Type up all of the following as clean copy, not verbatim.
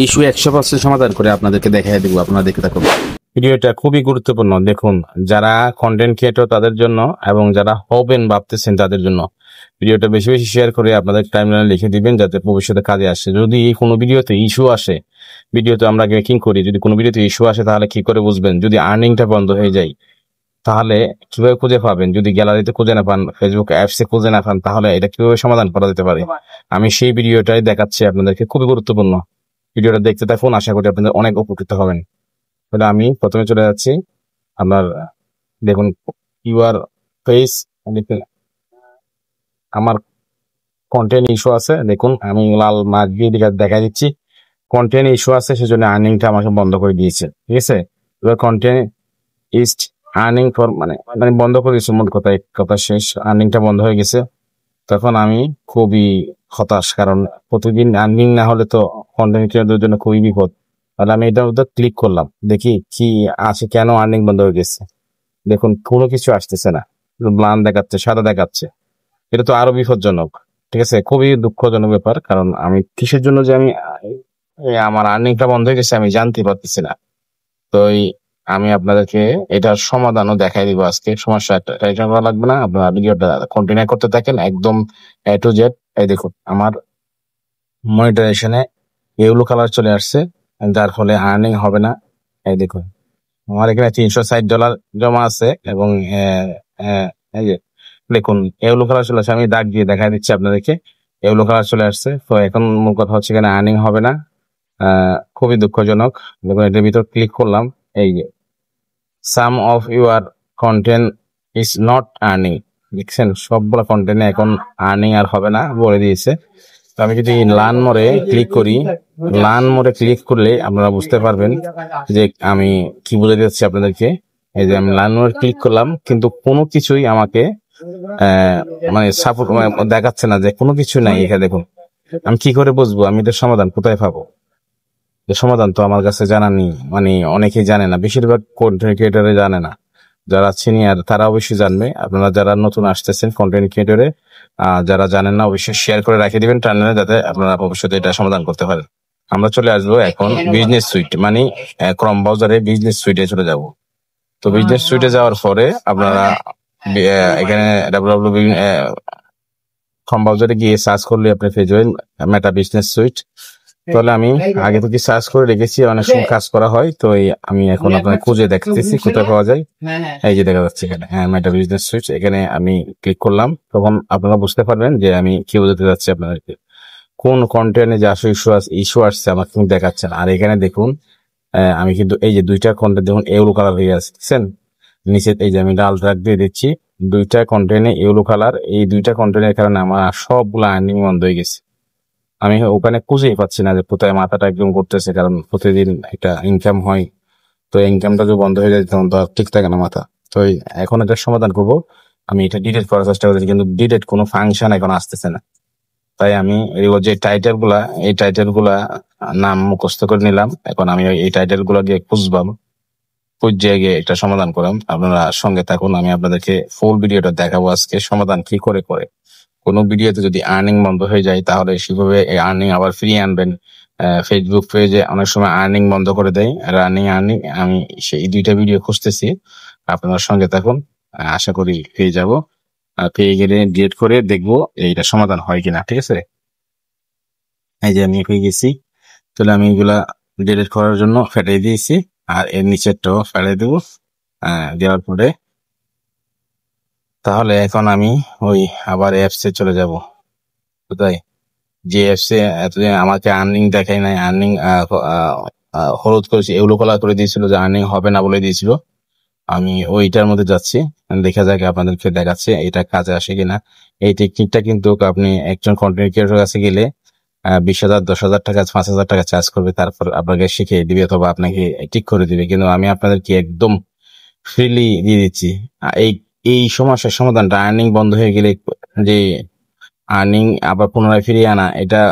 Issue 100% সমাধান করে আপনাদেরকে দেখাই দিব, আপনারা দেখে থাকুন। ভিডিওটা খুবই গুরুত্বপূর্ণ। দেখুন, যারা কন্টেন্ট ক্রিয়েটর তাদের জন্য এবং যারা হবেন ভাবতেছেন তাদের জন্য ভিডিওটা বেশি বেশি শেয়ার করে আপনাদের টাইমলাইনে লিখে দিবেন, যাতে ভবিষ্যতে কাজে আসে। যদি কোনো ভিডিওতে ইস্যু আসে, ভিডিওতে আমরা মেকিং করি, যদি কোনো ভিডিওতে ইস্যু আসে তাহলে কি করে বুঝবেন? যদি আর্নিংটা বন্ধ হয়ে যায় তাহলে কিভাবে খুঁজে পাবেন? যদি গ্যালারিতে খুঁজে না পান, ফেসবুক অ্যাপসে খুঁজে না পান, তাহলে এটা কিভাবে সমাধান করা যেতে পারে আমি সেই ভিডিওটাই দেখাচ্ছি আপনাদেরকে। খুবই গুরুত্বপূর্ণ, ভিডিওটা দেখতে থাকুন, আশা করি আপনাদের অনেক উপকৃত হবেন। তাহলে আমি প্রথমে চলে যাচ্ছি। আপনার দেখুন ইউআর ফেস, আমার কন্টেন্ট ইস্যু আছে। দেখুন আমি লাল মার্ক দিয়ে দেখা দিচ্ছি কন্টেন্ট ইস্যু আছে, সেজন্য আর্নিংটা আমাকে বন্ধ করে দিয়েছে। ঠিক আছে, এবার কন্টেন্ট ইজ আর্নিং ফর মানে বন্ধ করে দিয়েছে, মোট কথা শেষ, আর্নিংটা বন্ধ হয়ে গেছে। তখন আমি খুবই হতাশ, কারণ প্রতিদিন আর্নিং না হলে তো কন্টেন্ট ক্রিয়েটরদের জন্য খুবই বিপদ। তাহলে আমি এটার মধ্যে ক্লিক করলাম, দেখি কি আছে, কেন আর্নিং বন্ধ হয়ে গেছে। দেখুন কোনো কিছু আসতেছে না, ব্লান দেখাচ্ছে, সাদা দেখাচ্ছে। এটা তো আরো বিপজ্জনক। ঠিক আছে, খুবই দুঃখজনক ব্যাপার, কারণ আমি কিসের জন্য যে আমি আমার আর্নিংটা বন্ধ হয়ে গেছে আমি জানতে পারতেছি না। তো আমি আপনাদেরকে এটার সমাধানও দেখাই দিব আজকে। সমস্যা টেনশন করা লাগবে না, আপনারা ভিডিওটা কন্টিনিউ করতে থাকেন একদম এ টু জেড। এই দেখুন আমার মনিটাইজেশনে ইয়েলো কালার চলে আসছে, যার ফলে আর্নিং হবে না। এই দেখুন আমার এখানে $360 জমা আছে এবং এই যে দেখুন ইয়েলো কালার চলে আসছে। আমি দাগ দিয়ে দেখা দিচ্ছি আপনাদেরকে, ইয়েলো কালার চলে আসছে। তো এখন মূল কথা হচ্ছে এখানে আর্নিং হবে না, খুবই দুঃখজনক। দেখুন এটার ভিতর ক্লিক করলাম, এই যে some of your content is not earning, দেখছেন সবগুলো কন্টেন্টে এখন আর্নিং আর হবে না বলে দিয়েছে। তো আমি যদি লার্ন মোডে ক্লিক করি, লার্ন মোডে ক্লিক করলে আপনারা বুঝতে পারবেন যে আমি কি বুঝাতে যাচ্ছি আপনাদেরকে। এই যে আমি লার্ন মোডে ক্লিক করলাম, কিন্তু কোনো কিছুই আমাকে সাপোর্ট দেখাচ্ছে না, যে কোনো কিছু নাই এখানে। দেখুন আমি কি করে বুঝবো? আমি এটার সমাধান কোথায় পাবো? এর সমাধান তো আমার কাছে জানা নেই, অনেকেই জানে না, বেশিরভাগ কন্টেন্ট ক্রিয়েটরে জানে না। যারা সিনিয়র তারা অবশ্যই জানবে। আপনারা যারা নতুন আসতেছেন কন্টেন্ট ক্রিয়েটরে, যারা জানেন না অবশ্যই শেয়ার করে রাখিয়ে দিবেন টার্মিনালে, যাতে আপনারা ভবিষ্যতে এটা সমাধান করতে পারেন। আমরা চলে আসবো এখন বিজনেস সুইট, ক্রম ব্রাউজারে বিজনেস সুইটে চলে যাব। তো বিজনেস সুইটে যাওয়ার পরে আপনারা এখানে ক্রম ব্রাউজারে গিয়ে সার্চ করলে আপনি পেয়ে যাবেন মেটা বিজনেস সুইট। তাহলে আমি আগে থেকে সার্চ করে রেখেছি, অনেক সময় কাজ করা হয়। তো আমি এখন আপনাকে খুঁজে দেখতেছি কোথায় পাওয়া যায়। এই যে দেখা যাচ্ছে এখানে, মেটা বিজনেস সুইচ, এখানে আমি ক্লিক করলাম। তখন আপনারা বুঝতে পারবেন যে আমি কি বোঝাতে যাচ্ছি আপনাদেরকে। কোন কন্টেন্টে যে আসলে ইস্যু আসছে আমাকে কিন্তু দেখাচ্ছে না। আর এখানে দেখুন আমি কিন্তু এই যে দুইটা কন্টেন্ট দেখুন ইয়েলো কালার হয়ে আছে, দেখছেন নিচে। এই যে আমি লাল ট্র্যাক দিয়ে দিচ্ছি, দুইটা কন্টেন্টে ইয়েলো কালার। এই দুইটা কন্টেন্টের কারণে আমার সবগুলো আর্নিং বন্ধ হয়ে গেছে। আমি ওখানে খুঁজেই পাচ্ছি না যে কোথায় মাথাটা একদম করতেছে, কারণ প্রতিদিন একটা ইনকাম হয়। তো ইনকামটা যদি বন্ধ হয়ে যায় তখন তো ঠিক থাকে না মাথা। তো এখন এটার সমাধান করব। আমি এটা ডিলিট করার চেষ্টা করছি, কিন্তু ডিলিট কোনো ফাংশন এখন আসতেছে না। তাই আমি যে এই টাইটেল গুলা নাম মুখস্থ করে নিলাম। এখন আমি এই টাইটেল গুলা গিয়ে খুঁজে গিয়ে একটা সমাধান করলাম। আপনারা সঙ্গে থাকুন, আমি আপনাদেরকে ফুল ভিডিওটা দেখাবো আজকে সমাধান কি করে। কোনো ভিডিওতে যদি আর্নিং বন্ধ হয়ে যায় তাহলে সেভাবে এই আর্নিং আবার ফিরিয়ে আনবেন। ফেসবুক পেজে অনেক সময় আর্নিং বন্ধ করে দেয়, আর্নিং। আমি সেই দুইটা ভিডিও খুঁজতেছি, আপনার সঙ্গে থাকুন, আশা করি পেয়ে যাব। পেয়ে গেলে ডিলিট করে দেখবো এইটা সমাধান হয় কিনা। ঠিক আছে, এই যে আমি পেয়ে গেছি। তাহলে আমি এগুলা ডিলিট করার জন্য ফেটাই দিয়েছি, আর এর নিচেরটাও ফেলাই দেবো। দেওয়ার পরে তাহলে এখন আমি আবার অ্যাপসে চলে যাব। কোথায়? যে অ্যাপসে এতদিন আমাকে আর্নিং দেখাই নাই, আর্নিং হলুদ করেছে, এগুলো কালার করে দিয়েছিল যে আর্নিং হবে না বলে দিয়েছিল। আমি ওইটার মধ্যে যাচ্ছি, দেখা যাক আপনাদেরকে দেখাচ্ছে এটা কাজে আসে কিনা। এই টেকনিকটা কিন্তু আপনি একজন কন্টেন্ট ক্রিয়েটর কাছে গেলে 20,000, 10,000 টাকা, 5,000 টাকা চার্জ করবে, তারপর আপনাকে শিখিয়ে দিবে অথবা আপনাকে ঠিক করে দিবে। কিন্তু আমি আপনাদেরকে একদম ফ্রিলি দিয়ে দিচ্ছি। এই সমস্যার সমাধানটা, আর্নিং বন্ধ হয়ে গেলে যে আর্নিং আবার পুনরায় ফিরিয়ে আনা, এটা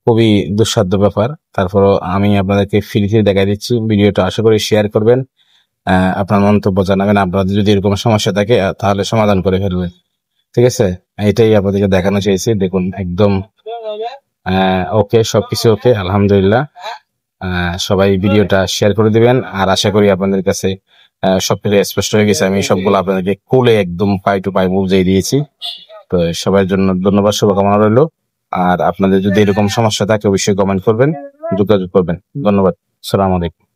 খুবই দুঃসাধ্য ব্যাপার। তারপরও আমি আপনাদেরকে ফ্রিতে দেখা দিচ্ছি। ভিডিওটা আশা করি শেয়ার করবেন, আপনার মন্তব্য জানাবেন। আপনাদের যদি এরকম সমস্যা থাকে তাহলে সমাধান করে ফেলবেন। ঠিক আছে, এটাই আপনাদেরকে দেখানো চাইছি। দেখুন একদম ওকে, সবকিছু ওকে, আলহামদুলিল্লাহ। সবাই ভিডিওটা শেয়ার করে দিবেন, আর আশা করি আপনাদের কাছে সবকিছু স্পষ্ট হয়ে গেছে। আমি সবগুলো আপনাদেরকে কোলে একদম পাই টু পাই বুঝিয়ে দিয়েছি। তো সবার জন্য ধন্যবাদ, শুভকামনা রইলো। আর আপনাদের যদি এরকম সমস্যা থাকে অবশ্যই কমেন্ট করবেন, যোগাযোগ করবেন। ধন্যবাদ, আসসালামু আলাইকুম।